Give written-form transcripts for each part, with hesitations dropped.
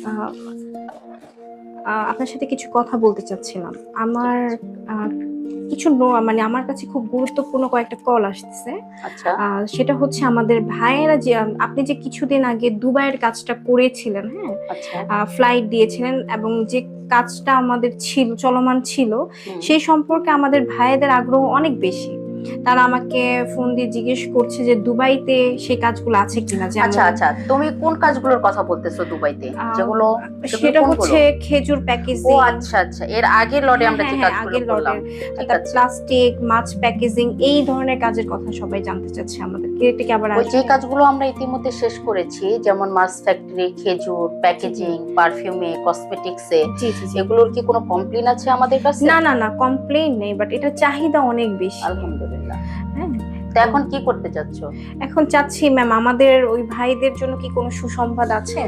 আহ, আপনার সাথে কিছু কথা বলতে চাচ্ছিলাম। ঠিক আমার আছে। আহ, কিছু মানে আমার কাছে খুব গুরুত্বপূর্ণ কয়েকটা কল আসতেছে। আচ্ছা। সেটা হচ্ছে আমাদের ভাইয়েরা যে আপনি যে কিছুদিন আগে দুবাইয়ের কাজটা করেছিলেন, হ্যাঁ, আচ্ছা। ফ্লাইট দিয়েছিলেন এবং যে কাজটা আমাদের ছিল চলমান ছিল, হুম। সেই সম্পর্কে আমাদের ভাইয়েদের আগ্রহ অনেক বেশি। তারা আমাকে ফোন দিয়ে জিজ্ঞেস করছে যে দুবাইতে সেই কাজগুলো আছে কিনা, আচ্ছা যেমন আচ্ছা, তুমি কোন কাজগুলোর কথা বলতেছো দুবাইতে? আহ, যেগুলো, সেগুলো সেটা কোনগুলো? হচ্ছে খেজুর ও প্যাকেজিং। আচ্ছা আচ্ছা, এর আগের লটে হ্যাঁ আমরা হ্যাঁ যে হ্যাঁ, কাজগুলো আগের করলাম। লটের। ঠিক তার আছে। প্লাস্টিক মাছ প্যাকেজিং এই ধরনের কাজের কথা সবাই জানতে চাচ্ছে আমাদের, এটা কি আবার ওই যে আসবে? কাজগুলো আমরা ইতিমধ্যে শেষ করেছি, যেমন মাছ ফ্যাক্টরি, খেজুর, জি জি প্যাকেজিং, পারফিউমে, কসমেটিক্সে, জি জি জি। এগুলোর কি কোনো কমপ্লেন আছে আমাদের কাছে? না না না, কমপ্লেইন নেই, বাট এটা চাহিদা অনেক বেশি। আলহামদুলিল্লাহ। হ্যাঁ। তো তো এখন কি করতে চাচ্ছ? এখন চাচ্ছি ম্যাম, আমাদের ওই ভাইদের জন্য কি কোনো সুসংবাদ আছে?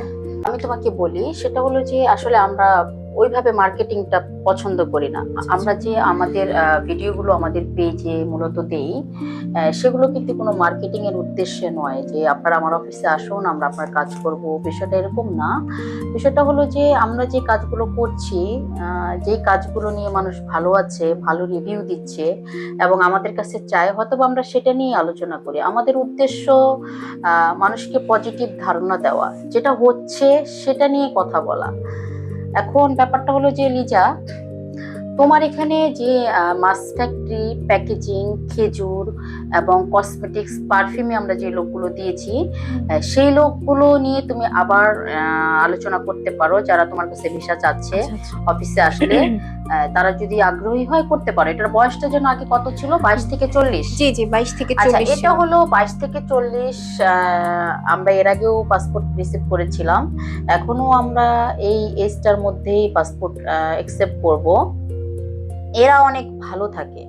আমি তোমাকে বলি, সেটা হলো যে আসলে আমরা ওইভাবে মার্কেটিংটা পছন্দ করি না। আচ্ছা আচ্ছা। আমরা যে আমাদের ভিডিওগুলো আমাদের পেজে মূলত দেই, সেগুলো কিন্তু কোনো মার্কেটিং এর উদ্দেশ্যে নয় যে আপনারা আমার অফিসে আসুন, আমরা আপনার কাজ করব, বিষয়টা এরকম না। বিষয়টা হলো যে আমরা যে কাজগুলো করছি, যে কাজগুলো নিয়ে মানুষ ভালো আছে, ভালো রিভিউ দিচ্ছে এবং আমাদের কাছে চায়, হয়তো বা আমরা সেটা নিয়ে আলোচনা করি। আমাদের উদ্দেশ্য মানুষকে পজিটিভ ধারণা দেওয়া, যেটা হচ্ছে সেটা নিয়ে কথা বলা। এখন ব্যাপারটা হলো যে লিজা, তোমার এখানে যে মাছ ফ্যাক্টরি, প্যাকেজিং, খেজুর এবং কসমেটিক্স, পারফিউমে আমরা যে লোকগুলো দিয়েছি, সেই লোকগুলো নিয়ে তুমি আবার আলোচনা করতে পারো। যারা তোমার কাছে ভিসা চাচ্ছে আচ্ছা আচ্ছা। অফিসে আসলে, তারা যদি আগ্রহী হয় করতে পারো। এটার বয়সটা যেন আগে কত ছিল, 22 থেকে 40? জি জি, 22 থেকে আচ্ছা, 40 এটা ছিল। হলো 22 থেকে 40। আমরা এর আগেও পাসপোর্ট রিসিভ করেছিলাম, এখনো আমরা এই এজটার মধ্যেই পাসপোর্ট একসেপ্ট করব। এরা অনেক ভালো থাকে।